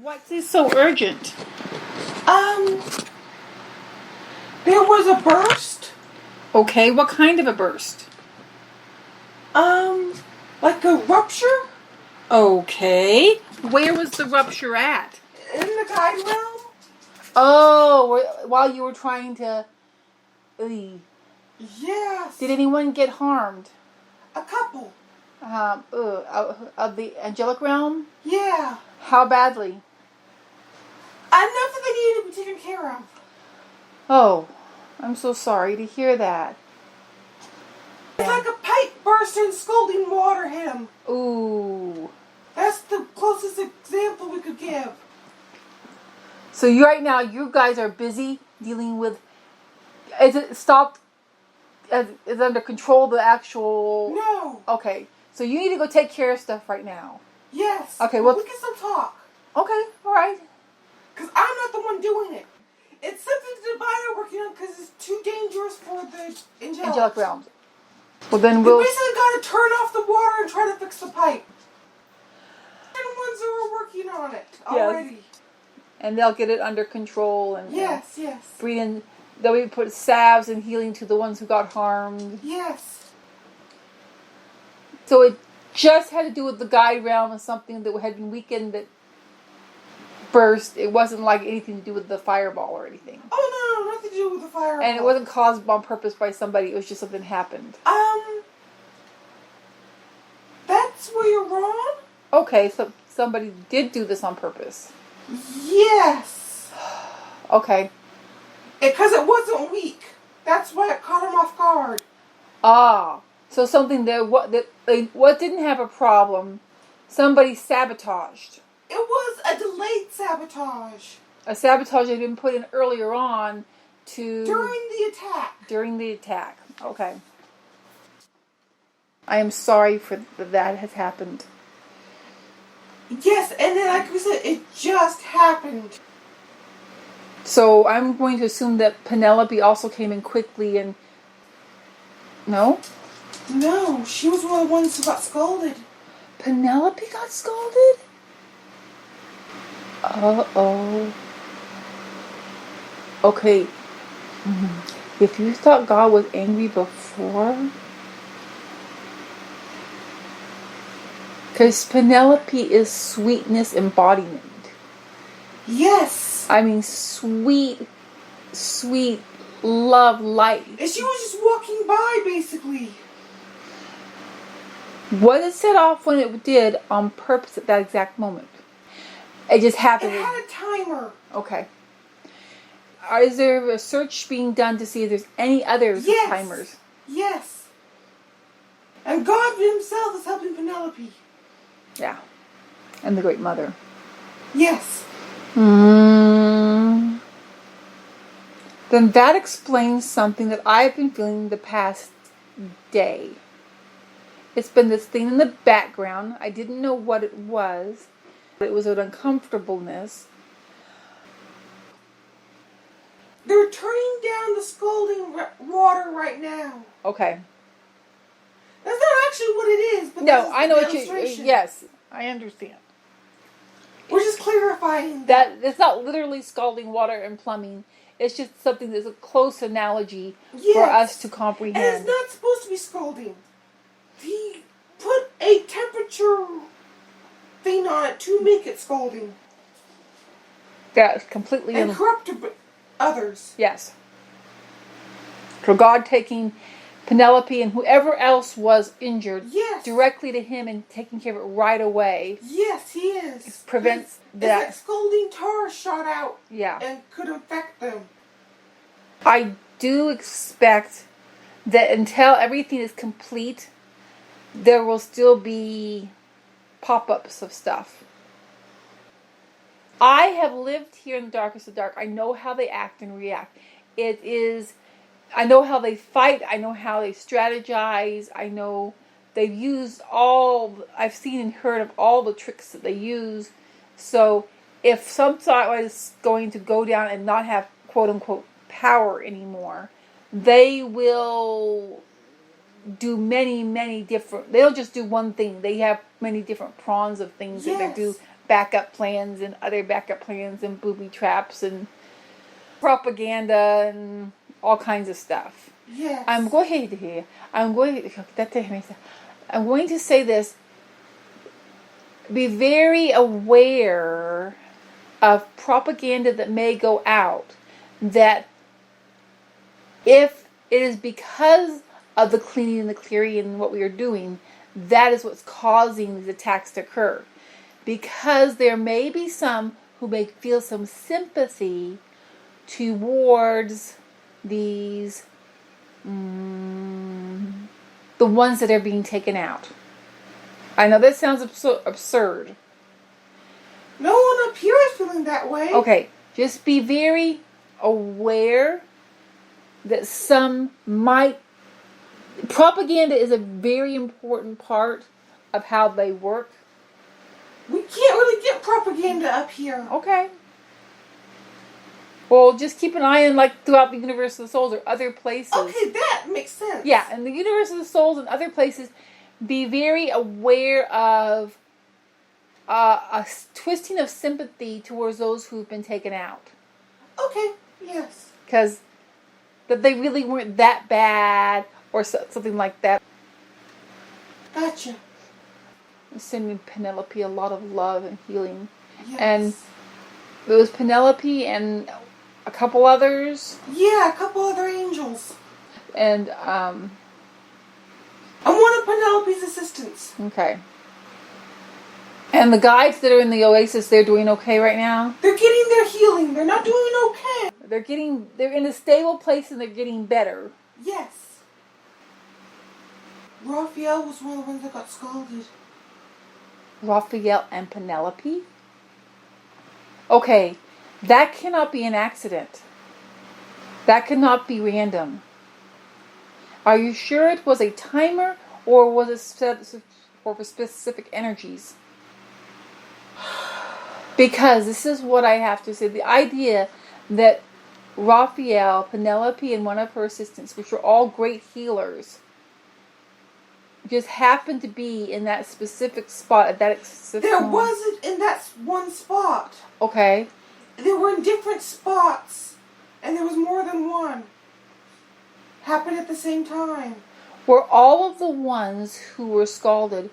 What's this so urgent? There was a burst. Okay, what kind of a burst? Like a rupture Okay. Where was the rupture at? in the guide realm. Oh, while you were trying to... Yes. Did anyone get harmed? A couple. Of the angelic realm? Yeah. How badly? Enough that they needed to be taken care of. Oh, I'm so sorry to hear that. It's like a pipe burst and scalding water hit him. Ooh. That's the closest example we could give. So right now, you guys are busy dealing with... Is it stopped? Is it under control, the actual... No. Okay. So you need to go take care of stuff right now. Yes. Okay, well... We can still talk. Okay, alright. Because I'm not the one doing it. It's something the divine are working on because it's too dangerous for the angelic realms. Well, then we'll... We basically got to turn off the water and try to fix the pipe. They're the ones who are working on it already. Yes. And they'll get it under control and... Yes. Breathe in... They'll be put salves and healing to the ones who got harmed. Yes. So it just had to do with the guide realm and something that had been weakened that burst. It wasn't like anything to do with the fireball or anything. Oh, no, nothing to do with the fireball. And it wasn't caused on purpose by somebody. It was just something happened. That's where you're wrong? Okay, so somebody did do this on purpose. Yes. Okay. Because it wasn't weak. That's why it caught him off guard. Ah, so something what didn't have a problem, somebody sabotaged. It was a delayed sabotage. A sabotage that had been put in earlier on to... During the attack. Okay. I am sorry for that has happened. Yes, and then like we said, it just happened. So I'm going to assume that Penelope also came in quickly and... No? No, she was one of the ones who got scolded. Penelope got scolded? Uh-oh. Okay. If you thought God was angry before... Because Penelope is sweetness embodiment. Yes. I mean, sweet love, light. And she was just walking by, basically. Was it set off when it did on purpose at that exact moment? It just happened. It had a timer. Okay. Is there a search being done to see if there's any other timers? Yes. And God himself is helping Penelope. Yeah. And the Great Mother. Yes. Then that explains something that I've been feeling the past day. It's been this thing in the background. I didn't know what it was. It was an uncomfortableness. They're turning down the scalding water right now. Okay. That's not actually what it is. But No, I know what you... Yes, I understand. We're just clarifying that it's not literally scalding water and plumbing. It's just something that's a close analogy for us to comprehend. And it's not supposed to be scalding. He put a temperature thing on it to make it scalding. That's completely... And corrupted others. Yes. For God taking Penelope and whoever else was injured directly to him and taking care of it right away. Yes, he is. It prevents that. It's like scalding tar shot out. Yeah. And could affect them. I do expect that until everything is complete, there will still be pop-ups of stuff. I have lived here in the darkest of dark. I know how they act and react. I know how they fight. I know how they strategize. I know they've used I've seen and heard of all the tricks that they use. So if somebody is going to go down and not have quote-unquote power anymore, they will do many different... They'll just do one thing. They have many different prongs of things that they do backup plans and other backup plans and booby traps and propaganda and all kinds of stuff. Yes. I'm going to say this. Be very aware of propaganda that may go out, that if it is because of the cleaning and the clearing and what we are doing, that is what's causing these attacks to occur. Because there may be some who may feel some sympathy towards these, the ones that are being taken out. I know that sounds absurd. No one up here is feeling that way. Okay, just be very aware that some might... Propaganda is a very important part of how they work. We can't really get propaganda up here. Okay. Well, just keep an eye on, like, throughout the Universe of the Souls or other places. Okay, that makes sense. Yeah, in the Universe of the Souls and other places, be very aware of a twisting of sympathy towards those who've been taken out. Okay, yes. Because that they really weren't that bad or something like that. Gotcha. I'm sending Penelope a lot of love and healing. Yes. And it was Penelope and a couple others. Yeah, a couple other angels. And, I'm one of Penelope's assistants. okay. And the guides that are in the Oasis, they're doing okay right now? They're getting their healing. They're not doing okay. They're in a stable place and they're getting better. Yes. Raphael was one of the ones that got scalded. Raphael and Penelope? Okay, that cannot be an accident. That cannot be random. Are you sure it was a timer or was it set for specific energies? Because this is what I have to say. The idea that Raphael, Penelope, and one of her assistants, which were all great healers, just happened to be in that specific spot at that specific There moment. wasn't in that one spot. Okay. They were in different spots. And there was more than one. Happened at the same time. Were all of the ones who were scalded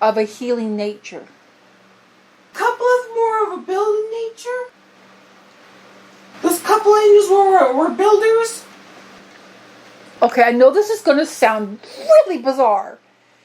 of a healing nature? Couple of more of a building nature. Those couple angels were builders. Okay, I know this is going to sound really bizarre,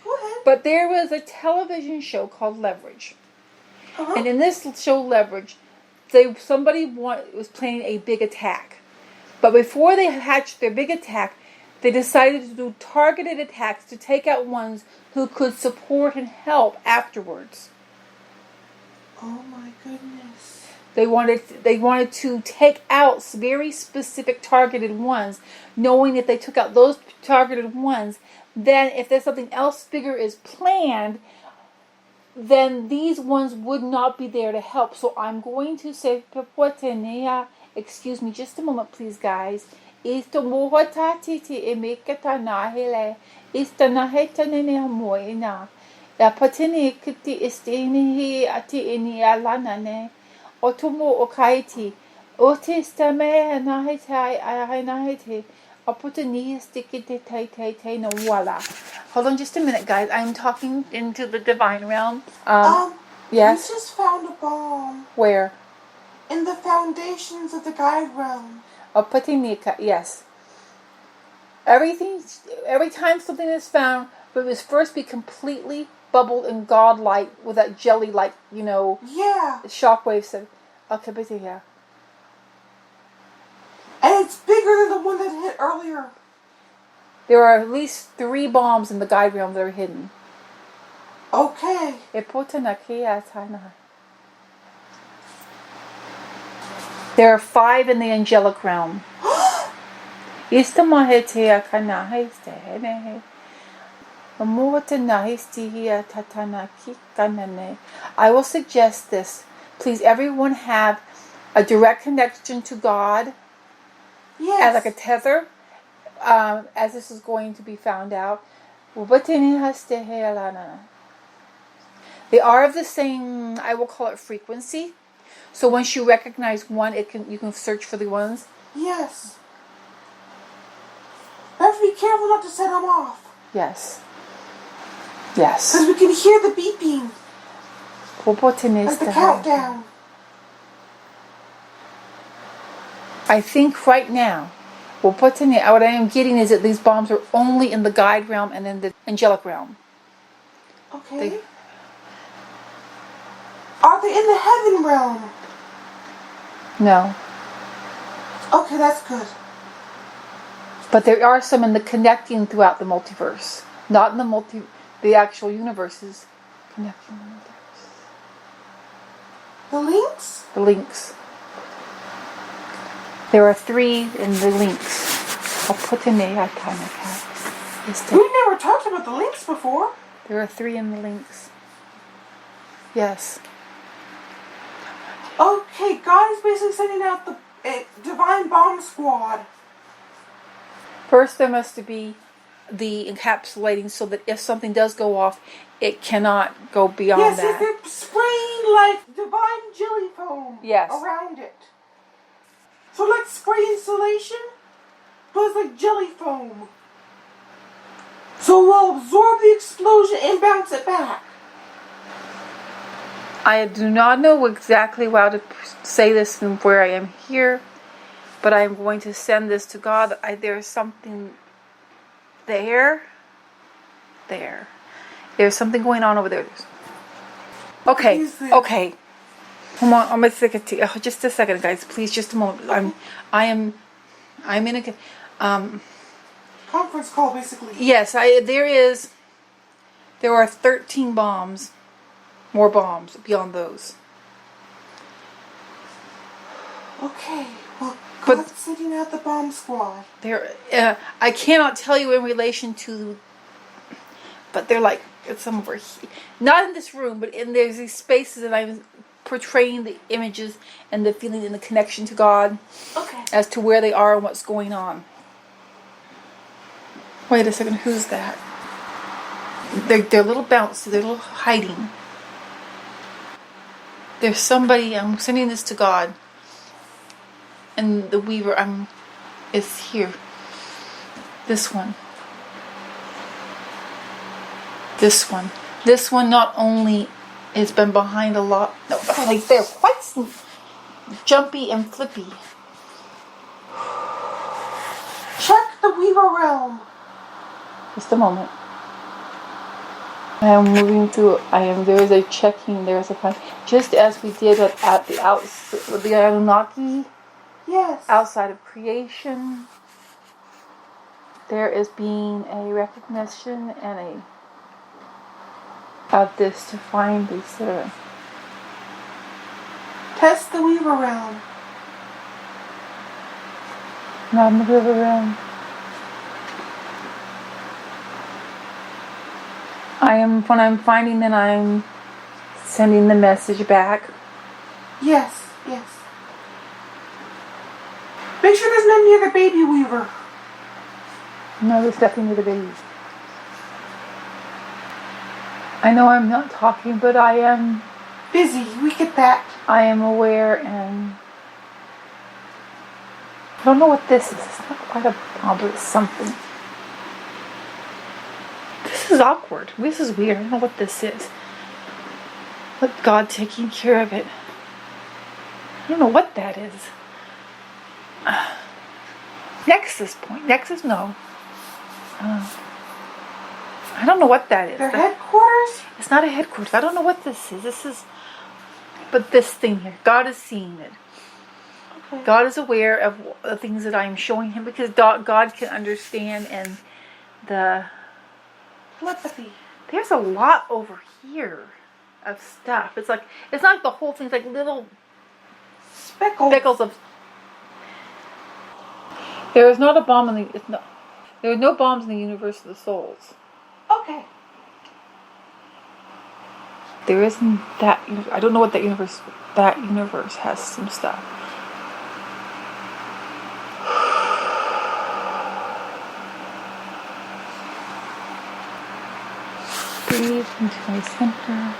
Go ahead. but there was a television show called Leverage. Uh-huh. And in this show, Leverage, somebody was planning a big attack. But before they hatched their big attack, they decided to do targeted attacks to take out ones who could support and help afterwards. Oh my goodness. They wanted to take out very specific targeted ones, knowing if they took out those targeted ones, then if there's something else bigger is planned, then these ones would not be there to help. So I'm going to say, excuse me just a moment, please, guys. Otomo okaiti. Otistame nahite. No voila. Hold on just a minute, guys. I'm talking into the divine realm. Yes? We just found a bomb. Where? In the foundations of the guide realm. Opatinika, yes. Every time something is found, but it must first be completely bubbled in godlike with that jelly-like, Yeah. shockwaves of yeah. And it's bigger than the one that hit earlier. There are at least 3 bombs in the guide realm that are hidden. Okay. There are 5 in the angelic realm. I will suggest this. Please, everyone have a direct connection to God. Yes. As like a tether, as this is going to be found out. The They are of the same, I will call it frequency. So once you recognize one, you can search for the ones. Yes. I have to be careful not to set them off. Yes. Yes. Because we can hear the beeping. Like the countdown. I think right now, what I am getting is that these bombs are only in the guide realm and in the angelic realm. Okay. Are they in the heaven realm? No. Okay, that's good. But there are some in the connecting throughout the multiverse. Not in the actual universes. Connecting the multiverse. The links? The links. There are 3 in the links. I'll put in a time I have. We've never talked about the links before. There are 3 in the links. Yes. Okay, God is basically sending out the divine bomb squad. First, there must be the encapsulating so that if something does go off, it cannot go beyond that. Yes, they're spraying like divine jelly foam around it. So like spray insulation, but it's like jelly foam. So we'll absorb the explosion and bounce it back. I do not know exactly how to say this and where I am here, but I am going to send this to God. There's something there. There's something going on over there. Okay. Come on, I'm gonna take it to you. Just a second, guys. Please, just a moment. I'm in a conference call, basically. Yes, there are 13 bombs. More bombs beyond those. Okay, well, God's sending out the bomb squad. I cannot tell you in relation to, but they're like, it's some over here. Not in this room, but there's these spaces that I'm portraying the images and the feeling and the connection to God. Okay. As to where they are and what's going on. Wait a second, who's that? They're a little bouncy, they're a little hiding. There's somebody, I'm sending this to God. And the weaver is here. This one. This one not only has been behind a lot, no, like they're quite jumpy and flippy. Check the weaver realm. Just a moment. I am moving through. There is a checking. There is a find. Just as we did at the Anunnaki. Yes. Outside of creation, there is being a recognition and of this to find these. Test the weaver realm. Not in the river realm. When I'm finding that I'm sending the message back. Yes. Make sure there's none near the baby weaver. No, there's nothing near the baby. I know I'm not talking, but I am busy. We get that. I am aware, and I don't know what this is. It's not quite a bomb, but it's something. This is awkward. This is weird. I don't know what this is. But God taking care of it. I don't know what that is. Nexus point. Nexus, no. I don't know what that is. Their headquarters? It's not a headquarters. I don't know what this is. But this thing here. God is seeing it. Okay. God is aware of the things that I am showing him because God can understand and the telepathy. There's a lot over here of stuff. It's not like the whole thing's like little speckles of. There is not a bomb in the. There are no bombs in the universe of the souls. Okay. There isn't that. I don't know what that universe. That universe has some stuff. Breathe into my center.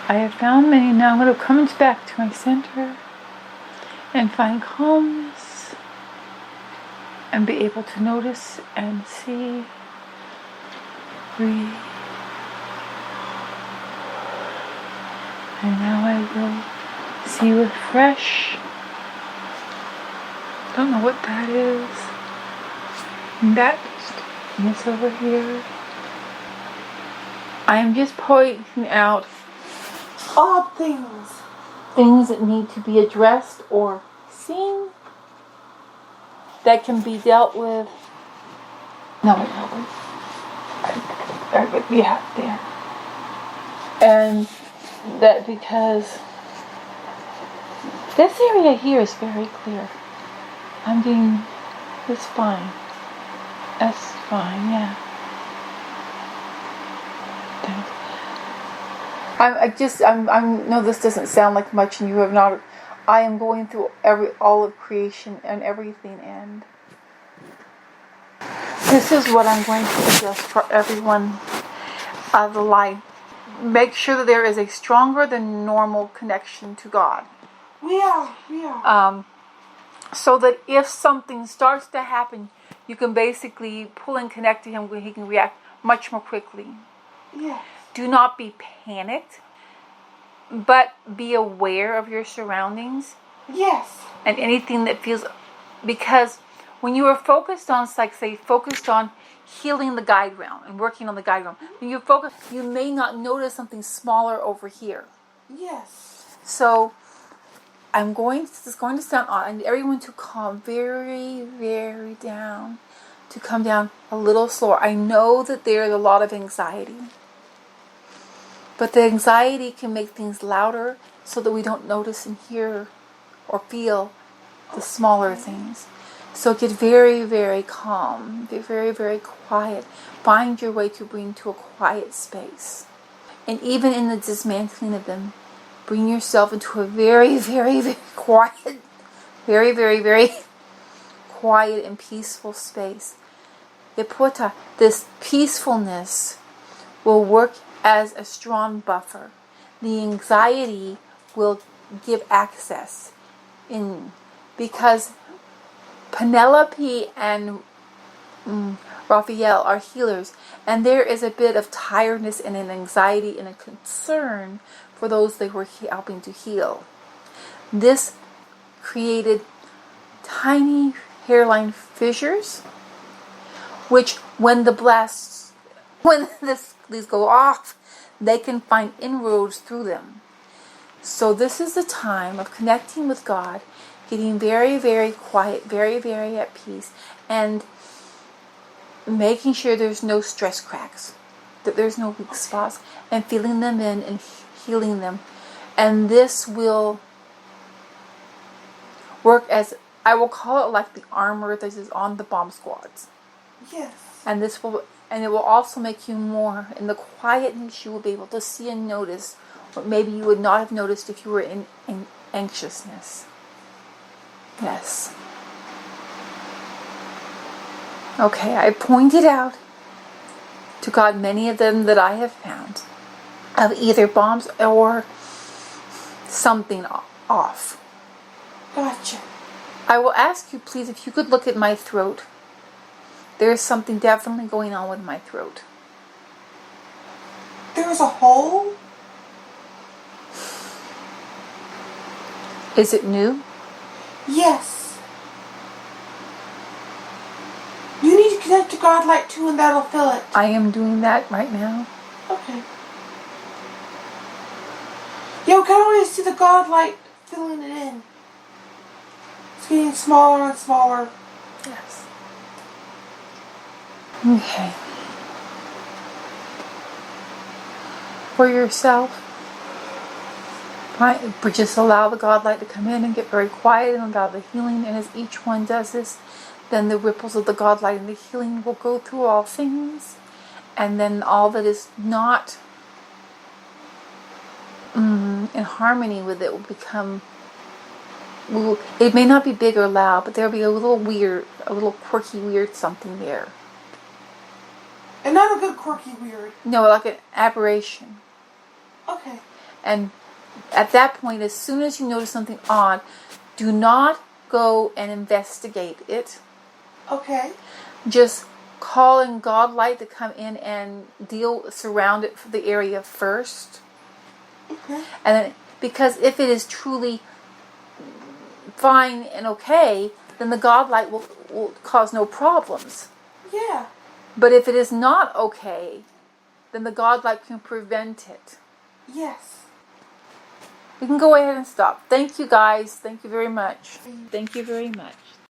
I have found many. Now I'm going to come back to my center and find calmness and be able to notice and see, breathe. And now I will see with fresh. Don't know what that is. And that is over here. I am just pointing out odd things. Things that need to be addressed or seen that can be dealt with. No, yeah, there. And that because this area here is very clear. I'm getting this fine. That's fine, yeah. I know this doesn't sound like much, and you have not. I am going through all of creation and everything, and this is what I'm going to suggest for everyone of the life. Make sure that there is a stronger than normal connection to God. Yeah. So that if something starts to happen, you can basically pull and connect to Him where He can react much more quickly. Yeah. Do not be panicked, but be aware of your surroundings. Yes. And anything that feels, because when you are focused on, focused on healing the guide round and working on the guide round, when you focus, you may not notice something smaller over here. Yes. So this is going to sound odd, and everyone to calm very, very down, to come down a little slower. I know that there is a lot of anxiety. But the anxiety can make things louder so that we don't notice and hear or feel the smaller things. So get very, very calm. Be very, very quiet. Find your way to bring to a quiet space. And even in the dismantling of them, bring yourself into a very, very, very quiet, very, very, very quiet and peaceful space. This peacefulness will work as a strong buffer. The anxiety will give access in, because Penelope and Raphael are healers, and there is a bit of tiredness and an anxiety and a concern for those they were helping to heal. This created tiny hairline fissures, which when these go off, they can find inroads through them. So this is the time of connecting with God, getting very, very quiet, very, very at peace, and making sure there's no stress cracks, that there's no weak spots, and feeling them in and healing them. And this will work as, I will call it like the armor that is on the bomb squads. Yes. And it will also make you more, in the quietness, you will be able to see and notice what maybe you would not have noticed if you were in anxiousness. Yes. Okay, I pointed out to God many of them that I have found, of either bombs or something off. Gotcha. I will ask you, please, if you could look at my throat. There is something definitely going on with my throat. There's a hole? Is it new? Yes. You need to connect to God Light too, and that'll fill it. I am doing that right now. Okay. Yeah, we can always see the God Light filling it in. It's getting smaller and smaller. Yes. Okay. For yourself, just allow the God Light to come in and get very quiet and allow the healing. And as each one does this, then the ripples of the God Light and the healing will go through all things. And then all that is not in harmony with it will become, it may not be big or loud, but there'll be a little weird, a little quirky weird something there. And not a good quirky weird. No, like an aberration. Okay. And at that point, as soon as you notice something odd, do not go and investigate it. Okay. Just call in God light to come in and surround it for the area first. Okay. And then, because if it is truly fine and okay, then the God light will cause no problems. Yeah. But if it is not okay, then the God light can prevent it. Yes. We can go ahead and stop. Thank you guys. Thank you very much. Thank you very much.